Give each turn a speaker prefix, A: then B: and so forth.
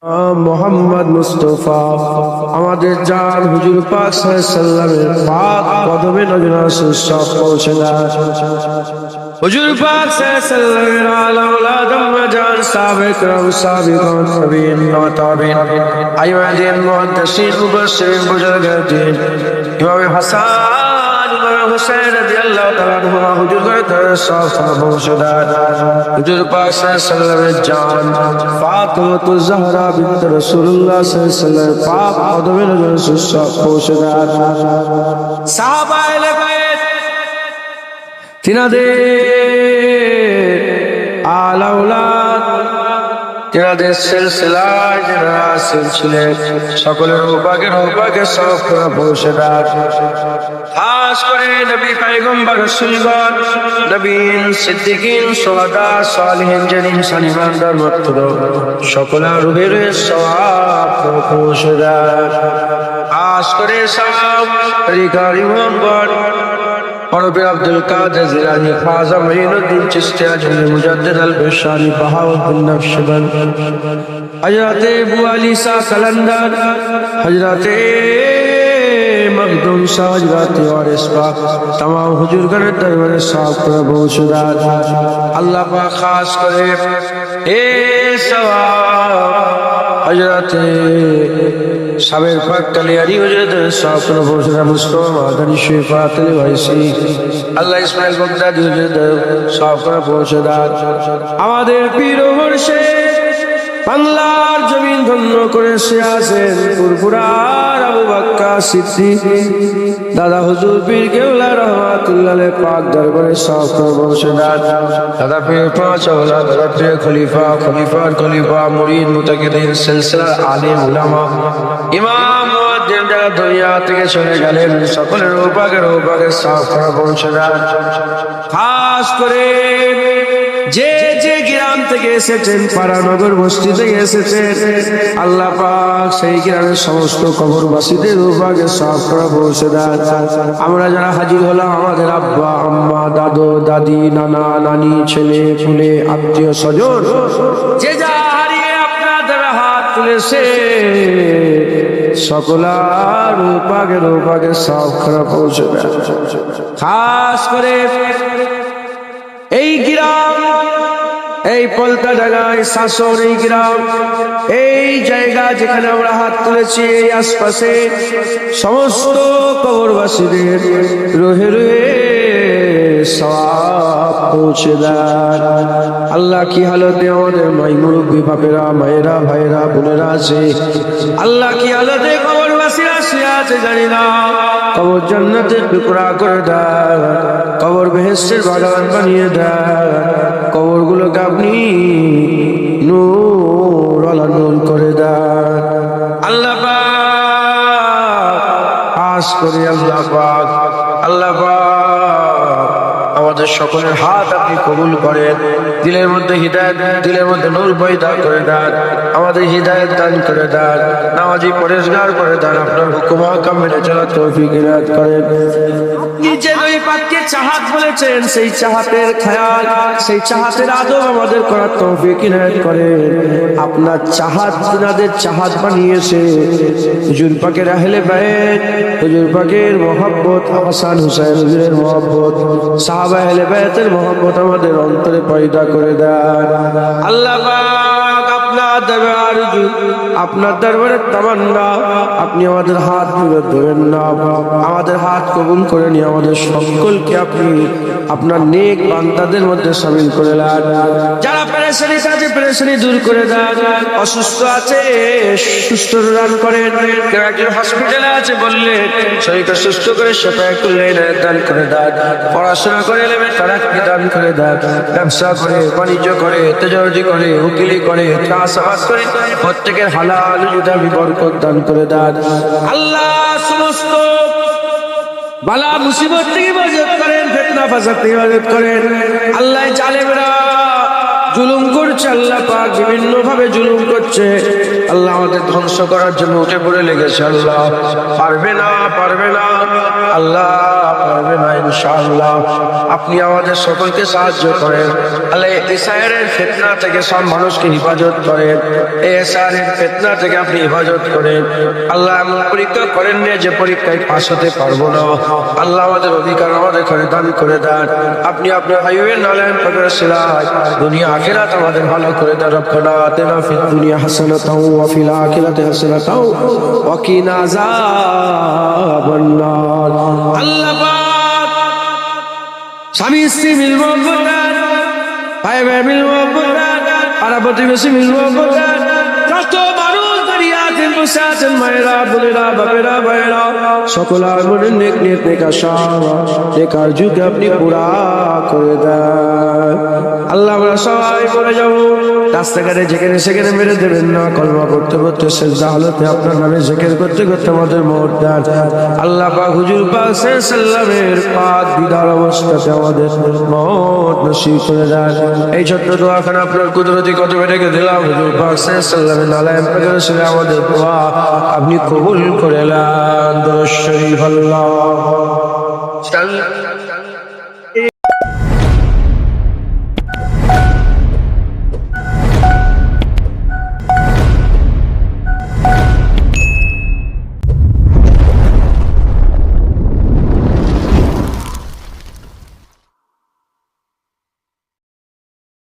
A: মোহাম্মদ মুস্তাফা আমাদের জান হুজুর পাক সাল্লাল্লাহু আলাইহি ওয়াসাল্লামের পাক কদমে নজর সব পৌঁছে দাও। হুজুর পাক সাল্লাল্লাহু আলাইহি ওয়াসাল্লামের আম্মা জান সাহাবায়ে کرام সাহাবীগণ তাবিঈন ওয়া তাবিঈন আইয়ুদ্দিন মুহাদ্দিসিন মুবাশশিরিন বুজুর্গাদিন ইমাম হাসান ইমাম হুসাইন রাদিয়াল্লাহু তাআলা আনহুমা হুজুর করে সব পৌঁছে দাও। হুজুর পাক সাল্লাল্লাহু আলাইহি ওয়াসাল্লাম ফাতিমাতুজ জাহরা বিনত রাসূলুল্লাহ সাল্লাল্লাহু আলাইহি ওয়াসাল্লাম পাক কদমে নজর সব পৌঁছে দাও। সাহাবায়ে বাইত তিনাদের আলাউলাদ তিনাদের সিলসিলায় যারা ছিলেন সকলের উপভাগে সব পৌঁছে দাও। খাস করে নবী পয়গম্বর রাসূলগণ নবীন সিদ্দিকীন শুহাদা সালিহিন জালিন সালিমানদার মাত্র সকলের রূহের সওয়াব পৌঁছে দাও। খাস করে সওয়াব তরিকার ইমামগণ পরবীর আব্দুল কাদের জিলানী খাজা মঈনুদ্দিন চিশতি আজমি মুজাদ্দিদ আল-বিশারি বাহাউদ্দিন নকশবন্দ হযরত আবু আলী শাহ কালান্দার হযরত মখদুম শাহ হযরত ওয়ারিস পাক तमाम হুজুরগণের দরবারে সব পৌঁছে দাও। আল্লাহ পাক খাস করে এ সওয়াব হযরত সাবের পাক কালিয়ারি হুজুরদের সব পৌঁছে দাও। মুস্তফা মাদানী শরীফাত ওয়াইসি আল্লাহ ইসমাইল বগদাদি হুজুরদের সব পৌঁছে দাও। আমাদের পীর ও মুর্শিদ বাংলার জমিন ধন্য করেছে আছেন পুরপুরার আবু বকর সিদ্দিক দাদা হুজুর পীর কেবলা রহমাতুল্লাহ আলাইহি পাক দরবারে সব পৌঁছে দাও। দাদা পীর পাঁচ ওলাদ দাদা পীর খলিফার খলিফা মুরিদ মুতাকিদিন সিলসিলার আলিম উলামা ইমাম মুয়াজ্জিন যারা দুনিয়া থেকে চলে গেলেন সকলের উপভাগে সব পৌঁছে দাও। খাস করে যে যে গ্রাম থেকে এসেছেন পাড়া নগর বস্তি থেকে এসেছেন আল্লাহ পাক সেই গ্রামের সমস্ত কবরবাসীদের উপভাগে সব পৌঁছে দাও। আমরা যারা হাজির হলাম আমাদের আব্বা আম্মা দাদু দাদি নানা নানি ছেলে পুলে আত্মীয় স্বজন যে যা হারিয়ে আপনাদের হাত তুলেছে সকলার উপভাগে সব পৌঁছে দাও। খাস করে এই গ্রাম এই পলতা জায়গায় শাসন এই গ্রাম এই জায়গা যেখানে আমরা হাত তুলেছি এই আশপাশে সমস্ত কবরবাসীদের রোহে রোহে সওয়াব পৌঁছে দাও। আল্লাহ কি হালতে আমাদের মাই মুরব্বী বাপেরা মায়েরা ভাইরা বোনেরা আছে আল্লাহ কি হালতে কবরবাসীরা শুয়ে আছে জানি না কবর জান্নাতের টুকরা করে দাও কবর বেহেশতের বাগান বানিয়ে দাও কবরগুলোকে আপনি নূর আলা নূর করে দাও। আল্লাহ পাক আস করি আল্লাহ পাক আমাদের সকলের হাত আপনি কবুল করেন দিলের মধ্যে হিদায়াত দিলের মধ্যে নূর পয়দা করে দেন আমাদের হিদায়াত দান করে দেন নামাজি পরেশগার করে দেন আপনার হুকুম আহকাম মেনে চলার তৌফিক ইনায়াত করেন। যে নবী পাককে চাহাত বলেছেন সেই চাহাতের খেয়াল সেই চাহাতের আদব আমাদের করার তৌফিক ইনায়াত করেন। আপনার চাহাত আপনাদের চাহাত বানিয়েছে হুজুর পাকের আহলে বাইত হুজুর পাকের মহব্বত হাসান হুসাইন হুজুরের মহব্বত সাহাবা আহলে বাইতের মহব্বত আমাদের অন্তরে পয়দা করে দেন। আল্লাহ পাক আপনার দরবারে আরজু আপনার দরবারে তামান্না আপনি আমাদের হাত তুলে ধরেন না আমাদের হাত কবুল করে নিয়ে আমাদের সকলকে আপনি আপনার নেক বান্দাদের মধ্যে শামিল করে নেন। যারা পেরেশানি আছে পেরেশানি দূর করে দেন অসুস্থ আছে সুস্থ দান করেন কেউ একজন হসপিটালে আছে বললেন শরীরকে সুস্থ করে সেফায়ে কুল্লি দান করে দেন পড়াশোনা করে এলেমে তারাক্কি দান করে দেন ব্যবসা করে বাণিজ্য করে তেজারতি করে উকিলি করে চাষাবাদ করে প্রত্যেকের হালাল রুজি বরকত দান করে দেন। আল্লাহ সমস্ত বালা মুসিবত থেকে হেফাজত করেন ফিতনা ফাসাদ থেকে হেফাজত করেন। আল্লাহ জালেমরা জুলুম করছে আল্লাহ পাক বিভিন্ন ভাবে জুলুম করছে আল্লাহ আমাদের ধ্বংস করার জন্য উঠে পড়ে লেগেছে। আল্লাহ পারবে না, পারবে না, আল্লাহ পারবে না ইনশাআল্লাহ। আপনি আমাদের সকলকে সাহায্য করেন আল্লাহ। ইসরায়েলের ফিতনা থেকে সব মানুষকে হেফাজত করেন, এই ইসরায়েলের ফিতনা থেকে আপনি হেফাজত করেন আল্লাহ। এমন পরীক্ষা করেন না যে পরীক্ষায় পাস হতে পারবো না। আল্লাহ আমাদের অধিকার আমাদের ঘরে দান করে দেন। আপনি আপনার হাইওয়ে নালায়ন পাকের সিলায় দুনিয়া আখিরাত আমাদের ভালো করে দেন। রব্বানা আতিনা ফিদ দুনিয়া হাসানাতাও ওয়া ফিল আখিরাতি হাসানাতাও ওয়া কিনা আযাবান নার। আল্লাহ পাক স্বামী স্ত্রী মিলবো বলেন, ভাই ভাই মিলবো বলেন, পাড়া প্রতিবেশী মিলবো বলেন, যত মানুষ দাঁড়িয়ে আছেন বসে আছেন, মায়েরা বোনেরা বাপেরা ভাইয়েরা সকলের মনে নেক নেক নেক আশা নেকার যুগে আপনি পুরা করে দেন। আল্লাহ আমরা সবাই বলে যাবো রাস্তাঘাটে যেখানে সেখানে মেরে দেবেন না। কলমা করতে করতে সেজদা হালতে আপনার নামে জিকির করতে করতে আমাদের মওত দেন। আল্লাহ পাক হুজুর পাক সাল্লামের পাক দিদার অবস্থাতে আমাদের মওত নসিব করে দেন। এই ছোট্ট দোয়াখানা আপনার কুদরতি কদমে রেখে দিলাম। হুজুর পাক সাল্লামের নালায়েম পাকের উসিলায় আমাদের দোয়া আপনি কবুল করে নেন। দরুদ শরীফ আল্লাহ